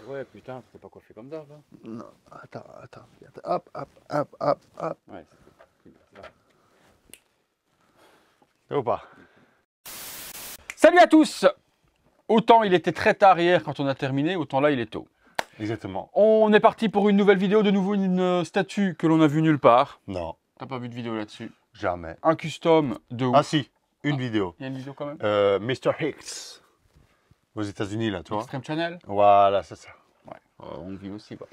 Ouais, putain, t'es pas coiffé comme ça, va. Non, attends. Hop. Ouais, c'est C'est ou pas? Salut à tous! Autant il était très tard hier quand on a terminé, autant là il est tôt. Exactement. On est parti pour une nouvelle vidéo, de nouveau une statue que l'on a vue nulle part. Non, T'as pas vu de vidéo là-dessus? jamais. Un custom de ouf. Ah si, une vidéo. Il y a une vidéo quand même? Mr. Hicks. Aux États-Unis, là, tu vois. Extreme Channel? Voilà, c'est ça. Ouais, on vit aussi quoi.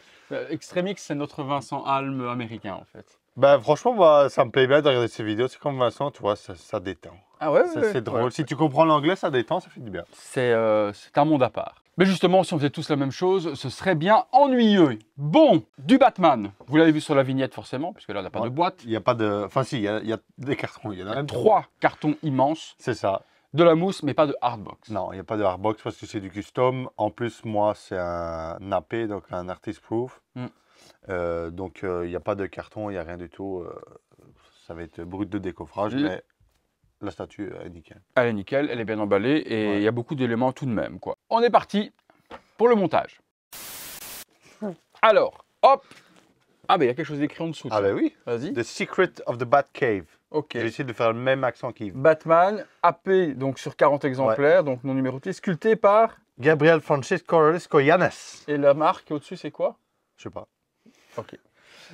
Extremix, c'est notre Vincent Halm américain en fait. Ben, franchement, moi, ça me plaît bien de regarder ces vidéos. C'est comme Vincent, tu vois, ça détend. Ah ouais, C'est drôle. Si tu comprends l'anglais, ça détend, ça fait du bien. C'est un monde à part. Mais justement, si on faisait tous la même chose, ce serait bien ennuyeux. Bon, du Batman. Vous l'avez vu sur la vignette forcément, puisque là, on n'a pas de boîte. Il n'y a pas de... Enfin, si, il y a des cartons. Il y en a même 3 cartons immenses. C'est ça. De la mousse, mais pas de hardbox. Non, il n'y a pas de hardbox parce que c'est du custom. En plus, moi, c'est un AP, donc un artist proof. Donc, il n'y a pas de carton, il n'y a rien du tout. Ça va être brut de décoffrage, mais la statue est nickel. Elle est nickel, elle est bien emballée et il y a beaucoup d'éléments tout de même, quoi. On est parti pour le montage. Alors, hop. Ah, ben il y a quelque chose d'écrit en dessous. Ah, ben oui. Vas-y. The Secret of the Batcave. Ok. J'ai essayé de faire le même accent qu'Yves. Batman, AP, donc sur 40 exemplaires, donc non numéroté, sculpté par... Gabriel Francisco Yanes. Et la marque au-dessus, c'est quoi? Je sais pas. Ok.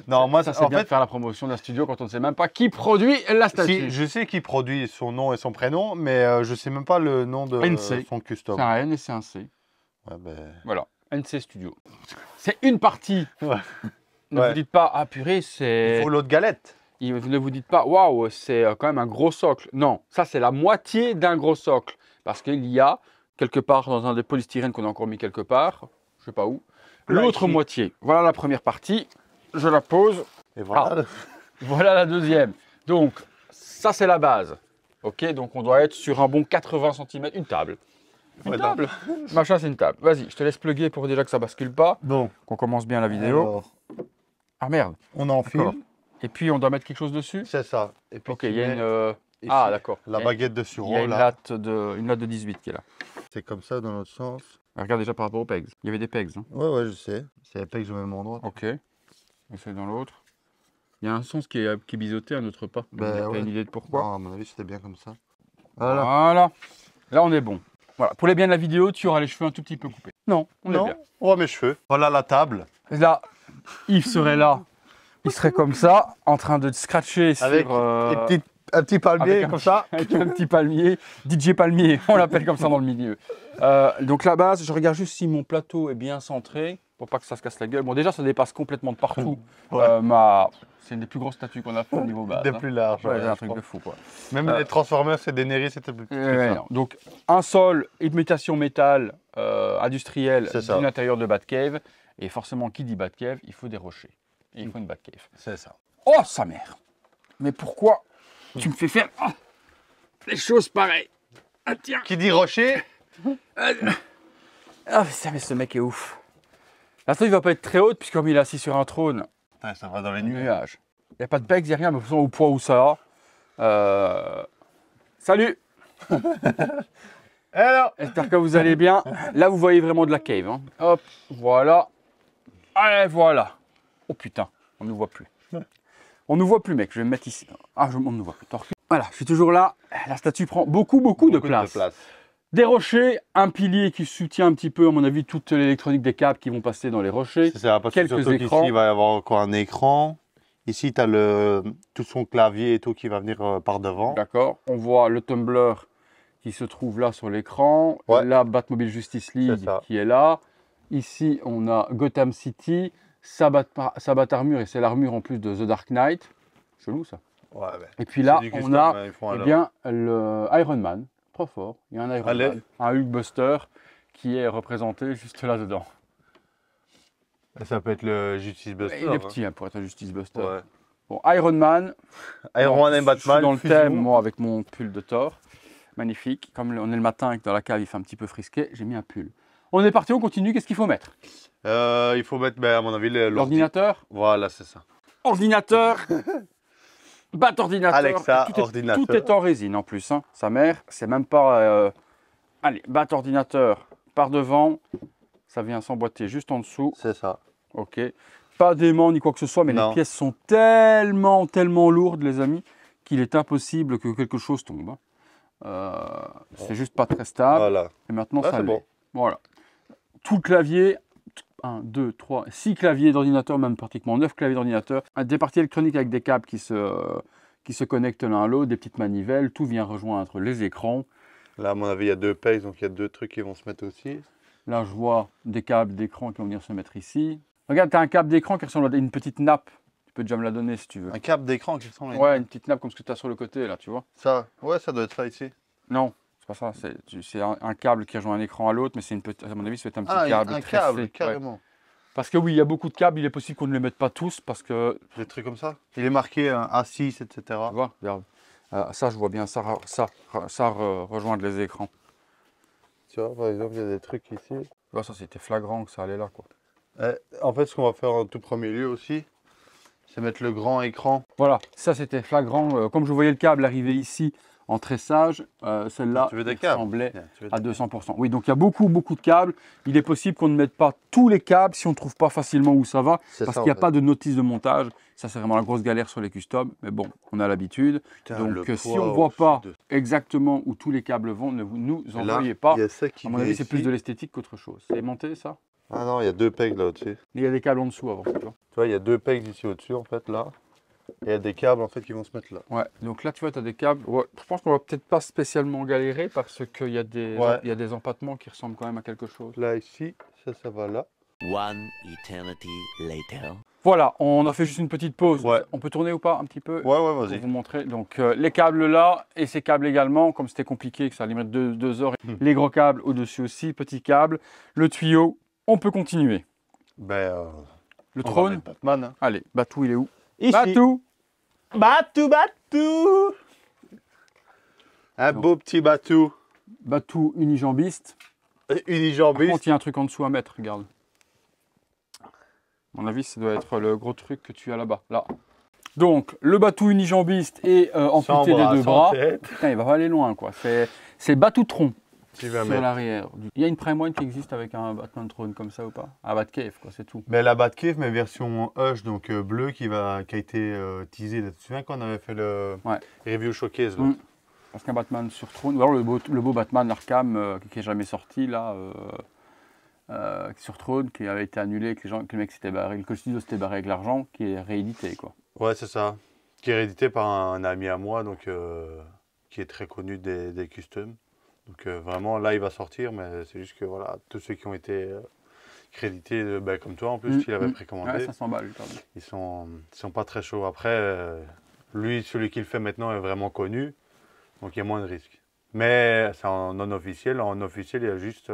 Non, moi, ça c'est bien de faire la promotion d'un studio quand on ne sait même pas qui produit la statue. Si, je sais qui produit son nom et son prénom, mais je sais même pas le nom de son custom. C'est un N et c'est un C. Ouais, ben... Voilà, NC Studio. C'est une partie. Ouais. Ne vous dites pas, ah purée, c'est... Il faut l'autre galette. Ne vous dites pas, waouh, c'est quand même un gros socle. Non, ça c'est la moitié d'un gros socle. Parce qu'il y a, quelque part dans un des polystyrènes qu'on a encore mis quelque part, je sais pas où, l'autre moitié. Voilà la première partie. Je la pose. Et voilà. Voilà la deuxième. Donc, ça c'est la base. Ok, donc on doit être sur un bon 80 cm. Une table. Une table. Machin, c'est une table. Vas-y, je te laisse plugger pour déjà que ça bascule pas. Bon. Qu'on commence bien la vidéo. Alors, ah merde. on enfile. Et puis on doit mettre quelque chose dessus. C'est ça. Et puis ok, il y a une... ici, ah d'accord. La baguette de sureau. Il y a une latte de 18 qui est là. C'est comme ça dans l'autre sens. Regarde déjà par rapport aux pegs. Il y avait des pegs. Hein. Ouais, je sais. C'est les pegs au même endroit. Ok. Essaye dans l'autre. Il y a un sens qui est biseauté, un autre pas. Ben, T'as une idée de pourquoi? Non, à mon avis, c'était bien comme ça. Voilà. Là, on est bon. Voilà. Pour les biens de la vidéo, tu auras les cheveux un tout petit peu coupés. Non, on est bien. Oh, mes cheveux. Voilà la table. Là, Yves serait là. Il serait comme ça, en train de scratcher avec sur... un petit palmier comme ça. Avec un petit palmier. DJ Palmier, on l'appelle comme ça dans le milieu. Donc la base, je regarde juste si mon plateau est bien centré, pour pas que ça se casse la gueule. Bon, déjà, ça dépasse complètement de partout. Ouais. C'est une des plus grosses statues qu'on a fait au niveau base. Des plus larges. Ouais, c'est un truc de fou, quoi. Même les Transformers et Daenerys, c'était plus non. Donc, un sol, imitation métal industrielle d'une intérieur de Batcave. Et forcément, qui dit Batcave, il faut des rochers. Et il faut une Batcave. C'est ça. Oh, sa mère! Mais pourquoi tu me fais faire des choses pareilles? Ah, tiens! Qui dit rocher? Ah, mais ce mec est ouf. La statue ne va pas être très haute, puisque comme il est assis sur un trône, Ça va dans les nuages. Il n'y a pas de pegs, il n'y a rien, mais de toute façon, au poids où ça a. Salut! Alors, j'espère que vous allez bien. Là, vous voyez vraiment de la cave. Hein. Hop, voilà. Allez, voilà. Oh putain, on ne nous voit plus. On ne nous voit plus, mec. Je vais me mettre ici. Ah, on ne nous voit plus. Voilà, je suis toujours là. La statue prend beaucoup de place. Des rochers, un pilier qui soutient un petit peu, à mon avis, toute l'électronique des câbles qui vont passer dans les rochers. C'est ça, parce que surtout qu'ici, il va y avoir encore un écran. Ici, tu as tout son clavier et tout qui va venir par devant. D'accord. On voit le tumbler qui se trouve là sur l'écran. Ouais. Là, Batmobile Justice League qui est là. Ici, on a Gotham City, sa Bat-Armure, et c'est l'armure en plus de The Dark Knight. Chelou, ça. Ouais, et puis là, on a bien le Iron Man. Trop fort. Il y a un Iron Man, un Hulkbuster qui est représenté juste là-dedans. Ça peut être le Justice Buster. Il est petit pour être un Justice Buster. Ouais. Bon, Iron Man. Iron Man et Batman. Je suis dans le thème, moi, avec mon pull de Thor. Magnifique. Comme on est le matin et que dans la cave, il fait un petit peu frisqué, j'ai mis un pull. On est parti, on continue. Qu'est-ce qu'il faut mettre? Il faut mettre, à mon avis, l'ordinateur. Voilà, c'est ça. Ordinateur. Bat-ordinateur. Alexa, ordinateur. Tout est en résine en plus. Hein. Sa mère, c'est même pas... Allez, Bat-ordinateur par devant. Ça vient s'emboîter juste en dessous. C'est ça. Ok. Pas d'aimant ni quoi que ce soit, mais Non. les pièces sont tellement lourdes, les amis, qu'il est impossible que quelque chose tombe. Hein. C'est juste pas très stable. Voilà. Et maintenant, Là, ça c'est l'est. bon. Voilà. Tout le clavier, 1, 2, 3, 6 claviers d'ordinateur, même pratiquement 9 claviers d'ordinateur. Des parties électroniques avec des câbles qui se connectent l'un à l'autre, des petites manivelles. Tout vient rejoindre les écrans. Là, à mon avis, il y a 2 pegs, donc il y a 2 trucs qui vont se mettre aussi. Là, je vois des câbles d'écran qui vont venir se mettre ici. Regarde, tu as un câble d'écran qui ressemble à une petite nappe. Tu peux déjà me la donner si tu veux. Un câble d'écran qui ressemble à Ouais, une petite nappe comme ce que tu as sur le côté, là, tu vois. Ça, ouais, ça doit être ça ici. Non, c'est pas ça. C'est un câble qui rejoint un écran à l'autre, mais c'est à mon avis, ça va être un petit Ah, câble. un tressé. câble, Ouais. carrément. Parce que oui, il y a beaucoup de câbles, il est possible qu'on ne les mette pas tous, parce que, Des trucs comme ça. Il est marqué A6, etc. tu vois, regarde. Ça, je vois bien, ça rejoindre les écrans. Tu vois, par exemple, il y a des trucs ici. Tu vois, ça, c'était flagrant que ça allait là, quoi. En fait, ce qu'on va faire en tout premier lieu aussi, c'est mettre le grand écran. Voilà, ça, c'était flagrant. Comme je voyais le câble arriver ici en tressage, celle-là Tu veux des câbles? ressemblait Tiens, tu veux à des- 200%. Oui, donc il y a beaucoup de câbles. Il est possible qu'on ne mette pas tous les câbles si on ne trouve pas facilement où ça va, C'est parce ça, qu'il n'y a en fait. pas de notice de montage. Ça, c'est vraiment la grosse galère sur les customs. Mais bon, on a l'habitude. Putain, Donc, le si poids on ne voit aussi pas de- exactement où tous les câbles vont, ne nous Et là, envoyez pas. il y a ça qui À mon vient avis, c'est plus ici. de l'esthétique qu'autre chose. C'est monté, ça? Ah non, il y a 2 pegs là au-dessus. Il y a des câbles en dessous avant, tu vois. Tu vois, il y a 2 pegs ici au-dessus, en fait, là. Et il y a des câbles, en fait, qui vont se mettre là. Ouais, donc là, tu vois, tu as des câbles. Ouais, je pense qu'on va peut-être pas spécialement galérer parce qu'il y a Ouais. il y a des empattements qui ressemblent quand même à quelque chose. Là, ici, ça va là. One eternity later. Voilà, on a fait juste une petite pause. Ouais. On peut tourner ou pas un petit peu Ouais, ouais, pour vas-y. vous montrer. Donc, les câbles là et ces câbles également, comme c'était compliqué, que ça allait mettre 2 heures. Les gros câbles au-dessus aussi, petits câbles. Le tuyau, on peut continuer. Ben, Le on va trône, mettre Batman. Hein. allez, Batou, il est où? Ici. Batou! Batou. Un beau petit Batou. Batou unijambiste. Par Unijambiste. contre, il y a un truc en dessous à mettre, regarde. À mon avis, ça doit être le gros truc que tu as là-bas. Là. Donc, le Batou unijambiste est amputé des 2 bras. Putain, il va pas aller loin, quoi. C'est Batoutron Tu vas sur mettre. l'arrière. Il y a une Prime One qui existe avec un Batman Throne comme ça ou pas? Un Batcave, quoi, c'est tout. Mais la Batcave, mais version Hush, donc bleu, qui a été teasé. Tu te souviens qu'on avait fait le Ouais. review showcase là. Mm. Parce qu'un Batman sur Throne, ou alors le beau Batman Arkham qui n'est jamais sorti, là, sur Throne, qui avait été annulé, que les mecs s'étaient barrés, que le studio s'était barré avec l'argent, qui est réédité, quoi. Ouais, c'est ça. Qui est réédité par un ami à moi, donc qui est très connu des customs. Donc vraiment, là, il va sortir, mais c'est juste que voilà, tous ceux qui ont été crédités, ben, comme toi en plus, qui l'avait précommandé, Ouais, 500 balles, j'ai perdu. ils sont pas très chauds. Après, lui, celui qui le fait maintenant est vraiment connu, donc il y a moins de risques. Mais c'est en non officiel. En officiel, il y a juste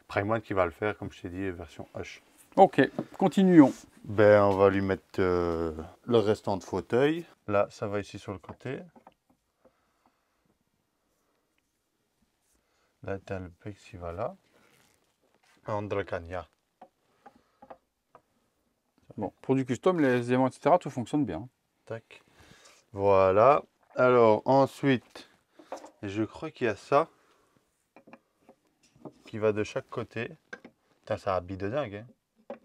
Prime One qui va le faire, comme je t'ai dit, version Hush. Ok, continuons. Ben, on va lui mettre le restant de fauteuil. Là, ça va ici sur le côté. Là, tu as le pec qui va là. Andrakanya. Bon, pour du custom, les aimants, etc., tout fonctionne bien. Tac. Voilà. Alors, ensuite, je crois qu'il y a ça qui va de chaque côté. Putain, ça habille de dingue. Hein.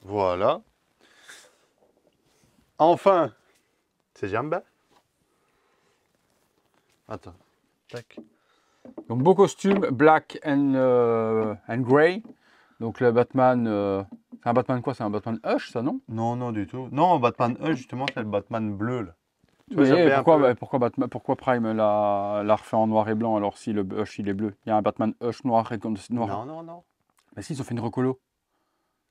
Voilà. Enfin, c'est Jamba. Attends. Tac. Donc, beau costume, black and grey. Donc, le Batman, c'est un Batman quoi? C'est un Batman Hush, ça, non? Non, non, du tout. Non, Batman 1, justement, c'est le Batman bleu. Là. Tu vois, ça Mais fait un peu- pourquoi Prime l'a refait en noir et blanc alors si le Hush il est bleu? Il y a un Batman Hush noir et noir. Non, non, non. Mais si, ils ont fait une recolo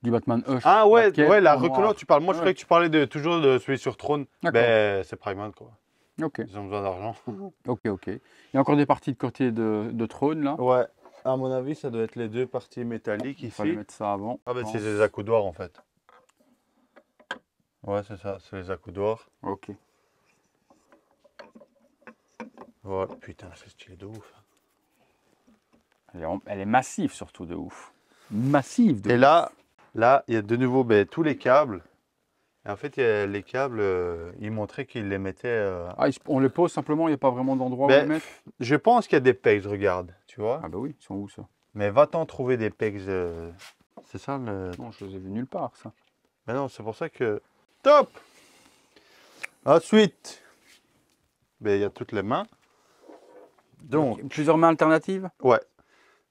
du Batman Hush. Ah ouais, Batcave ouais, la en noir. recolo, tu parles. Moi, je Ouais. croyais que tu parlais toujours de celui sur trône. D'accord. Ben, c'est Prime quoi. Ok, Ils ont besoin d'argent. ok. Il y a encore des parties de côté de trône là. Ouais. À mon avis, ça doit être les 2 parties métalliques Il fallait ici. mettre ça avant. Ah ben, je c'est pense. des accoudoirs en fait. Ouais, c'est ça, c'est les accoudoirs. Ok. Voilà. Putain, c'est stylé de ouf. Elle est massive surtout de ouf. Massive de Et ouf. là, il y a de nouveau ben, tous les câbles Et en fait, les câbles, ils montraient qu'ils les mettaient. Ah, on les pose simplement, il n'y a pas vraiment d'endroit où Ben, les mettre. Je pense qu'il y a des pegs, regarde, tu vois. Ah bah oui, ils sont où ça? Mais va-t'en trouver des pegs. C'est ça le. Non, je les ai vus nulle part, ça. Mais non, c'est pour ça que. Top! Ensuite, ben, il y a toutes les mains. Donc, Plusieurs mains alternatives? ouais.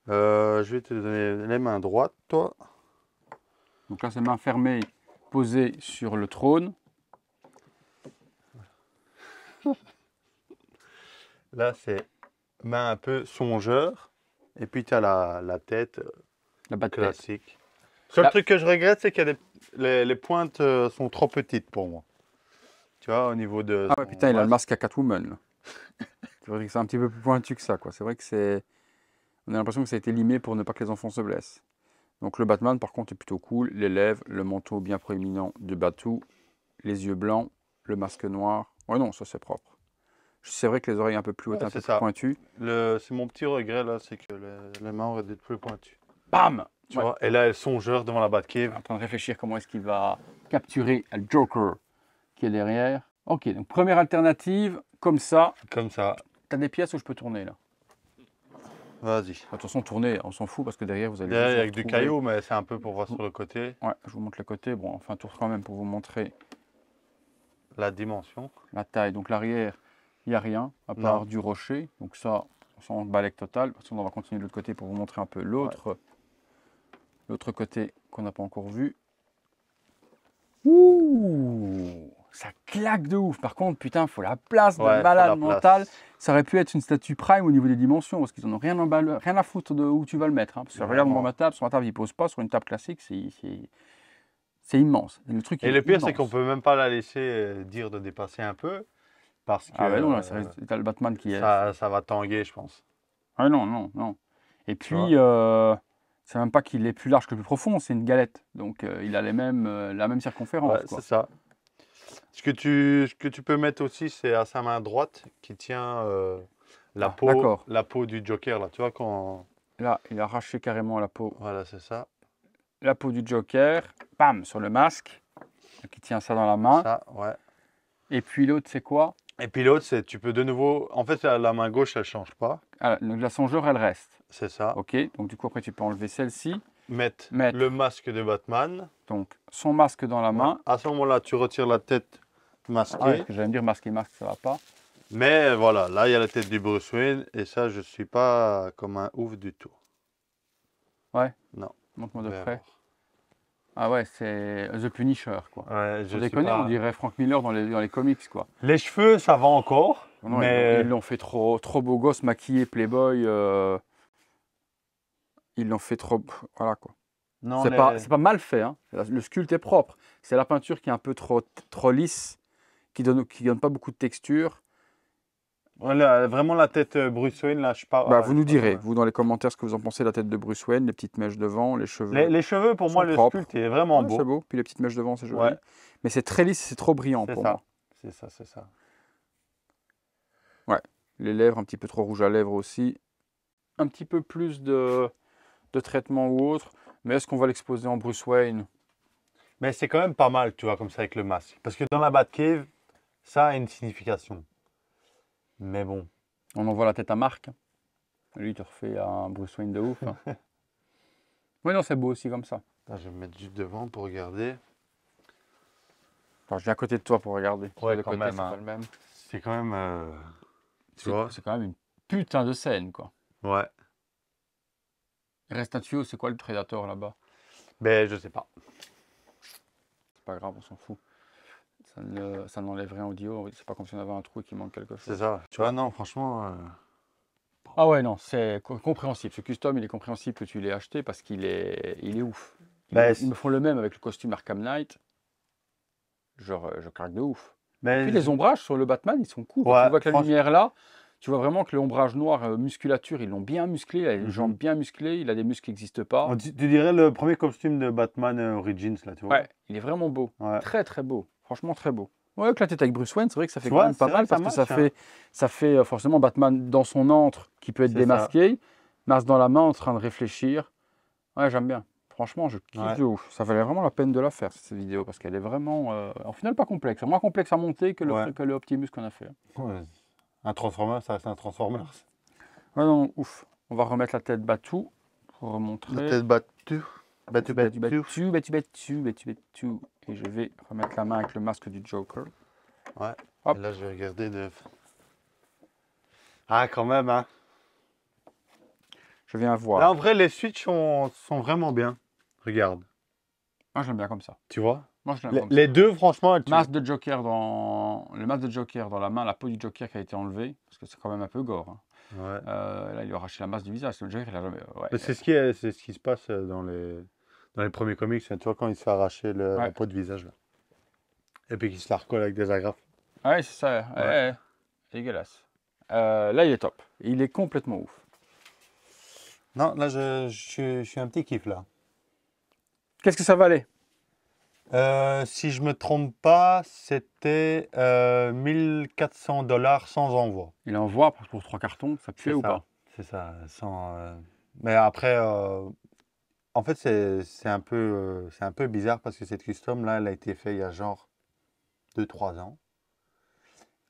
Je vais te donner les mains droites, toi. Donc là, c'est main fermée, posée sur le trône. Là, c'est main un peu songeur. Et puis, tu as la tête La bas de tête. classique. Seul Là- truc que je regrette, c'est que les pointes sont trop petites pour moi. Tu vois, au niveau de. Ah ouais, son putain, il a le masque. masque à Catwoman, là. C'est vrai que c'est un petit peu plus pointu que ça, quoi. C'est vrai que c'est... On a l'impression que ça a été limé pour ne pas que les enfants se blessent. Donc le Batman, par contre, est plutôt cool. Les lèvres, le manteau bien proéminent de Batou, les yeux blancs, le masque noir. Ouais, non, ça c'est propre. C'est vrai que les oreilles un peu plus hautes, Ouais, un peu c'est plus ça. pointues. C'est mon petit regret, là, c'est que les mains auraient dû être plus pointues. Bam! Tu Ouais. vois, et là, elles sont songeur devant la Batcave. En train de réfléchir comment est-ce qu'il va capturer le Joker qui est derrière. Ok, donc première alternative, comme ça. Comme ça. T'as des pièces où je peux tourner là. Vas-y. De toute façon, tourner, on s'en fout parce que derrière vous allez. Derrière, il y juste a que du retrouver- caillou, mais c'est un peu pour voir sur le côté Ouais, je vous montre le côté. Bon, enfin, tour quand même pour vous montrer la dimension. la taille. Donc l'arrière, il n'y a rien à Non. part du rocher. Donc ça, on s'en balèque total. Parce qu'on va continuer de l'autre côté pour vous montrer un peu l'autre côté qu'on n'a pas encore vu. Ouh, ça claque de ouf. Par contre, putain, faut la place de Ouais, faut malade la mental. place. Ça aurait pu être une statue prime au niveau des dimensions parce qu'ils en ont rien à foutre de où tu vas le mettre. Hein. Parce que regarde Vraiment. sur ma table, il pose pas. Sur une table classique, c'est immense. Le truc Et est le pire, c'est immense. qu'on peut même pas la laisser dire de dépasser un peu. Parce que Ah ouais, non, là, t'as le Batman qui est. ça va tanguer, je pense. Ah non, non, non. Et Tu puis, c'est même pas qu'il est plus large que plus profond, c'est une galette. Donc, il a la même circonférence. Ouais, Quoi. c'est ça. Ce que tu peux mettre aussi, c'est à sa main droite qui tient Ah, d'accord. la peau du Joker. Là, tu vois, quand. Là, il a arraché carrément la peau Voilà, c'est ça. du Joker. Bam, sur le masque. Donc, il tient ça dans la main. Ça, ouais. Et puis l'autre, c'est quoi? Et puis l'autre, c'est tu peux de nouveau. En fait, la main gauche, elle change pas. Ah, donc, la songeur, elle reste. C'est ça. Ok, donc du coup, après, tu peux enlever celle-ci. Mettre Mettre. le masque de Batman. Donc, son masque dans la main. À ce moment-là, tu retires la tête masquée. Ah ouais, parce que j'allais me dire masque, ça va pas. Mais voilà, là, il y a la tête du Bruce Wayne. Et ça, je suis pas comme un ouf du tout. Ouais. Non. Montre-moi de Mais près. bon. Ah ouais, c'est The Punisher, quoi. Ouais, Sans déconner, on dirait Frank Miller dans les comics, quoi. Les cheveux, ça va encore. Non, mais ils l'ont fait trop beau gosse, maquillé, playboy. Ils l'ont fait trop... Voilà, quoi. non, C'est pas mal fait, hein. Le sculpte est propre. C'est la peinture qui est un peu trop lisse, qui donne pas beaucoup de texture. Voilà, vraiment la tête Bruce Wayne, là, je parle. Bah, vous nous direz, vous, dans les commentaires, ce que vous en pensez de la tête de Bruce Wayne, les petites mèches devant, les cheveux. Les cheveux, pour moi, sont le propres. sculpte est vraiment Ouais, c'est beau. beau. Puis les petites mèches devant, c'est joli. Ouais. Mais c'est très lisse, c'est trop brillant C'est pour ça. moi. C'est ça, c'est ça. Les lèvres, un petit peu trop rouge à lèvres aussi. Un petit peu plus de traitement ou autre. Mais est-ce qu'on va l'exposer en Bruce Wayne? Mais c'est quand même pas mal, tu vois, comme ça avec le masque. Parce que dans la Batcave, ça a une signification. Mais bon. On envoie la tête à Marc. Lui, il te refait un Bruce Wayne de ouf. Hein. Oui, non, c'est beau aussi comme ça. Attends, je vais me mettre juste devant pour regarder. Enfin, je viens à côté de toi pour regarder. Ouais, De quand côté, même, c'est hein. pas le même. C'est quand même. Tu vois? C'est quand même une putain de scène, quoi. Ouais. Restatio, c'est quoi le Predator là-bas? Ben, je sais pas. C'est pas grave, on s'en fout. Ça n'enlève rien au audio. C'est pas comme si on avait un trou et qu'il manque quelque chose. C'est ça. Tu vois, non, franchement. Ah ouais, non, c'est compréhensible. Ce custom, il est compréhensible que tu l'aies acheté parce qu'il est ouf. Ils me font le même avec le costume Arkham Knight. Genre, je craque de ouf. Mais Puis les ombrages sur le Batman, ils sont cool. Ouais, Tu vois que la lumière là, tu vois vraiment que l'ombrage noir, musculature, ils l'ont bien musclé. Il a les jambes bien musclées, il a des muscles qui n'existent pas. tu dirais le premier costume de Batman Origins, là, tu vois? Ouais, il est vraiment beau. Ouais. Très très beau. Franchement très beau. Ouais, avec la tête avec Bruce Wayne, c'est vrai que ça fait Tu quand vois, même pas c'est vrai mal que ça parce que match, ça fait forcément Batman dans son antre qui peut être C'est démasqué, masque dans la main en train de réfléchir. Ouais, j'aime bien. Franchement, je kiffe Ouais. de ouf. Ça valait vraiment la peine de la faire, cette vidéo, parce qu'elle est vraiment, au final, pas complexe. C'est moins complexe à monter que Ouais. que le Optimus qu'on a fait. Ouais. Un Transformer, ça reste un Transformer. Ouais, non, ouf. On va remettre la tête battue pour remontrer. battue. Battue, Battu, battu, battu, battu, battu, battu. Et je vais remettre la main avec le masque du Joker. Ouais. Hop. Et là, je vais regarder de... Ah, quand même, hein. Je viens voir. Là, en vrai, les Switch sont vraiment bien. Regarde. Moi, je l'aime bien comme ça. Tu vois? Moi, je l'aime Les, comme les deux, franchement, ça. Masque de Joker le masque de Joker dans la main, la peau du Joker qui a été enlevée, parce que c'est quand même un peu gore. Hein. Ouais. Là, il lui a arraché la masse du visage. Le Joker, il a jamais. Ouais. Mais c'est ce qui se passe dans les premiers comics. Tu vois, quand il se fait arracher la peau de visage. Là. Et puis qu'il se la recolle avec des agrafes. Ouais, c'est ça. Ouais. Dégueulasse. Là, il est top. Il est complètement ouf. Non, là, je suis un petit kiff, là. Qu'est-ce que ça valait? Si je me trompe pas, c'était 1400$ sans envoi. Il envoie pour 3 cartons, ça te fait ou pas? C'est ça. Mais après, en fait, c'est un peu bizarre parce que cette custom là, elle a été faite il y a genre 2-3 ans.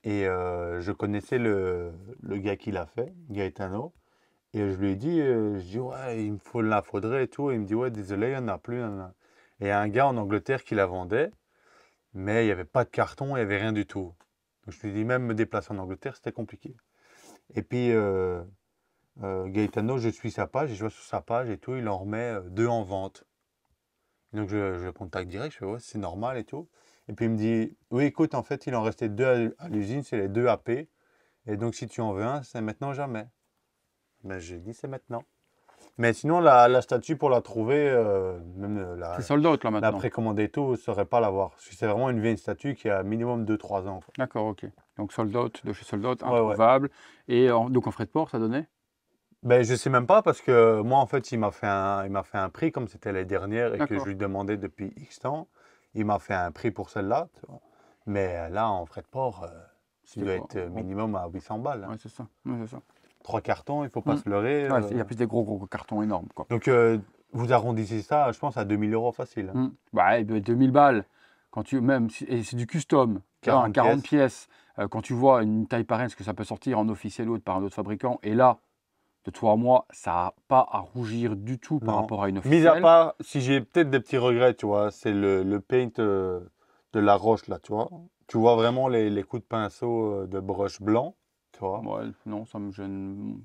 Et je connaissais le gars qui l'a fait, Gaetano. Et je lui ai dit, ouais, il me faudrait et tout. Et il me dit, ouais, désolé, il n'y en a plus. Et il y a un gars en Angleterre qui la vendait, mais il n'y avait pas de carton, il n'y avait rien du tout. Donc je lui ai dit, même me déplacer en Angleterre, c'était compliqué. Et puis Gaetano, je suis sa page, je vois sur sa page et tout, il en remet 2 en vente. Donc je le contacte direct, je fais, ouais, c'est normal et tout. Et puis il me dit, oui, écoute, en fait, il en restait 2 à l'usine, c'est les 2 AP. Et donc si tu en veux un, c'est maintenant ou jamais. Mais j'ai dit, c'est maintenant. Mais sinon, la statue, pour la trouver, même C'est sold out là la maintenant. précommander et tout, je ne saurais pas l'avoir. Parce que c'est vraiment une vieille statue qui a minimum 2-3 ans. Quoi. D'accord, ok. Donc sold out, de chez sold out, Ouais, introuvable. Et donc en frais de port, ça donnait? Ben, je ne sais même pas parce que moi, en fait, il m'a fait un prix comme c'était les dernières et que D'accord. je lui demandais depuis X temps. Il m'a fait un prix pour celle-là. Tu vois. Mais là, en frais de port, il doit être minimum à 800 balles. Hein. Ouais, c'est ça. Ouais, c'est ça. 3 cartons, il ne faut pas se leurrer. Ouais, il y a plus des gros cartons énormes, quoi. Donc, vous arrondissez ça, je pense, à 2000 € facile. Hein. Ouais, 2000 balles. Et c'est du custom, 40 pièces. Quand tu vois une taille pareille, ce que ça peut sortir en officiel ou autre par un autre fabricant, et là, de toi à moi, ça n'a pas à rougir du tout par rapport à une officielle. Mis à part, si j'ai peut-être des petits regrets, tu vois, c'est le paint de la roche, là, tu vois. Tu vois vraiment les coups de pinceau de broche blanc, tu vois. Ouais, non, ça me gêne.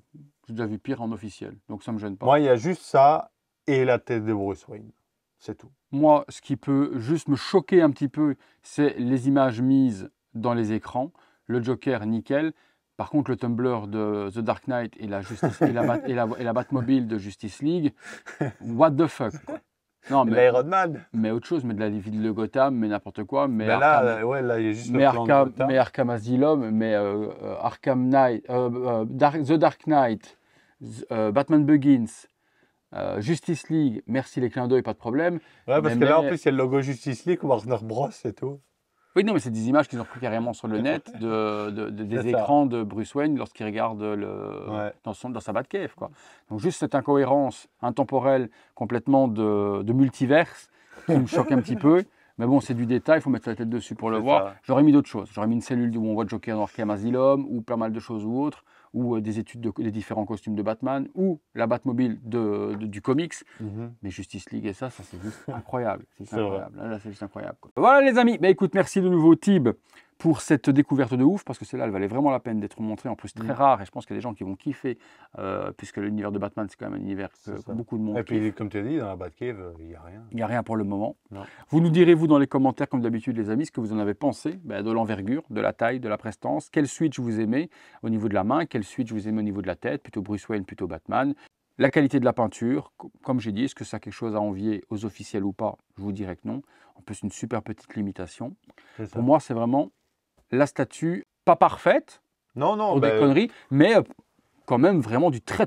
J'ai déjà vu pire en officiel, donc ça me gêne pas. Moi, il y a juste ça et la tête de Bruce Wayne. C'est tout. Moi, ce qui peut juste me choquer un petit peu, c'est les images mises dans les écrans. Le Joker, nickel. Par contre, le Tumblr de The Dark Knight et la Batmobile de Justice League, what the fuck, quoi. Non, mais L'Iron Man. mais autre chose, mais de la ville de Gotham, mais n'importe quoi. Mais Ben là, ouais, là, il y a juste le plan de Gotham. mais Arkham Asylum, mais Arkham Knight, The Dark Knight, Batman Begins, Justice League, merci les clins d'œil, pas de problème. Ouais, parce que là, en plus, il y a le logo Justice League, Warner Bros. Et tout. Oui, non, mais c'est des images qu'ils ont pris carrément sur le net des écrans de Bruce Wayne lorsqu'il regarde dans sa Batcave, quoi. Donc juste cette incohérence intemporelle complètement de multiverse qui me choque un petit peu. Mais bon, c'est du détail, il faut mettre la tête dessus pour le voir. Ça. J'aurais mis d'autres choses. J'aurais mis une cellule où on voit Joker dans Arkham Asylum, ou pas mal de choses ou autres, ou des études des différents costumes de Batman, ou la Batmobile du comics. Mais Justice League et ça c'est juste incroyable. C'est incroyable. Là, c'est juste incroyable, quoi. Voilà les amis, bah, écoute, merci de nouveau Tib pour cette découverte de ouf, parce que celle-là, elle valait vraiment la peine d'être montrée, en plus très rare, et je pense qu'il y a des gens qui vont kiffer, puisque l'univers de Batman, c'est quand même un univers que beaucoup de monde Et puis, kiffe. comme tu as dit, dans la Batcave, il n'y a rien. Il n'y a rien pour le moment. Non. Vous nous direz, vous, dans les commentaires, comme d'habitude, les amis, ce que vous en avez pensé de l'envergure, de la taille, de la prestance. Quel Switch vous aimez au niveau de la main, quel Switch vous aimez au niveau de la tête, plutôt Bruce Wayne, plutôt Batman. La qualité de la peinture, comme j'ai dit, est-ce que ça a quelque chose à envier aux officiels ou pas? Je vous dirais que non. En plus, une super petite limitation. Pour moi, c'est vraiment la statue, pas parfaite, pour des conneries, mais quand même vraiment du très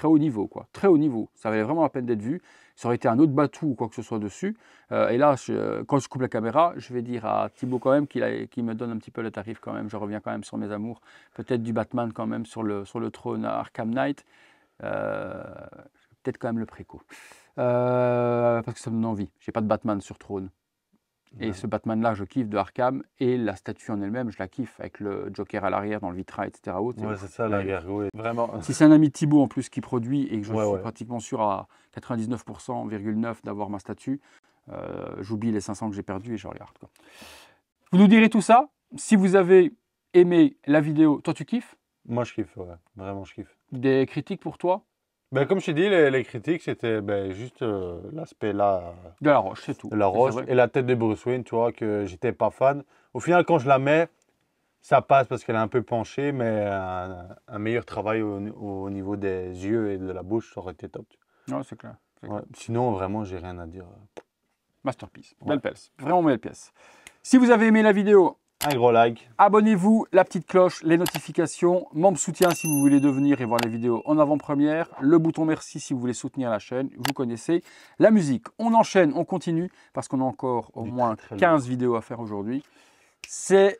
haut niveau, quoi. Très haut niveau. Ça valait vraiment la peine d'être vu. Ça aurait été un autre Batou ou quoi que ce soit dessus. Et là, quand je coupe la caméra, je vais dire à Thibaut quand même qu'il me donne un petit peu le tarif quand même. Je reviens quand même sur mes amours. Peut-être du Batman quand même sur le trône Arkham Knight. Peut-être quand même le préco. Parce que ça me donne envie. J'ai pas de Batman sur trône. Et Ouais. ce Batman-là, je kiffe de Arkham. Et la statue en elle-même, je la kiffe avec le Joker à l'arrière, dans le vitrail, etc. Ouais, c'est ça, la gargouille. Vraiment. Si c'est un ami de Thibaut en plus qui produit et que je Ouais, suis ouais. pratiquement sûr à 99,9% d'avoir ma statue, j'oublie les 500 que j'ai perdus et je regarde, quoi. Vous nous direz tout ça. Si vous avez aimé la vidéo, toi tu kiffes? Moi, je kiffe, ouais. Vraiment, je kiffe. Des critiques pour toi? Ben, comme je t'ai dit, les critiques, c'était ben, juste l'aspect là De la roche, c'est tout. de la Et c'est roche vrai. et la tête de Bruce Wayne, tu vois, que j'étais pas fan. Au final, quand je la mets, ça passe parce qu'elle est un peu penchée, mais un meilleur travail au niveau des yeux et de la bouche, ça aurait été top. Non, c'est clair. C'est Ouais. clair. Sinon, vraiment, j'ai rien à dire. Masterpiece. Ouais. Belle pièce. Vraiment belle pièce. Si vous avez aimé la vidéo, Un gros like. abonnez-vous, la petite cloche, les notifications, membre soutien si vous voulez devenir et voir les vidéos en avant-première, le bouton merci si vous voulez soutenir la chaîne, vous connaissez. La musique, on enchaîne, on continue, parce qu'on a encore au Du moins très 15 vidéos à faire aujourd'hui. C'est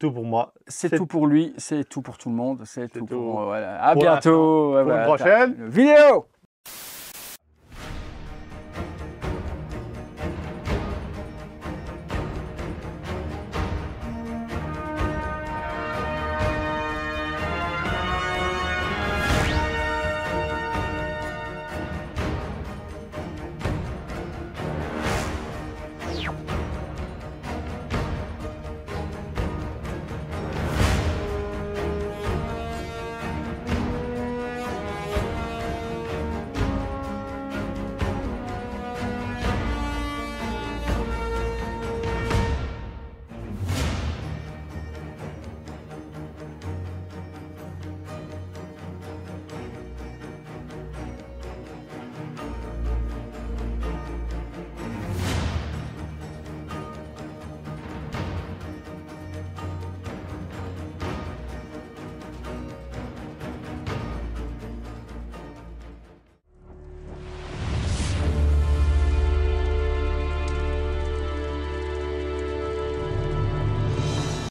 Tout pour moi. tout pour lui, c'est tout pour tout le monde, c'est tout tout. pour... voilà. À Pour bientôt. Pour une prochaine. Vidéo.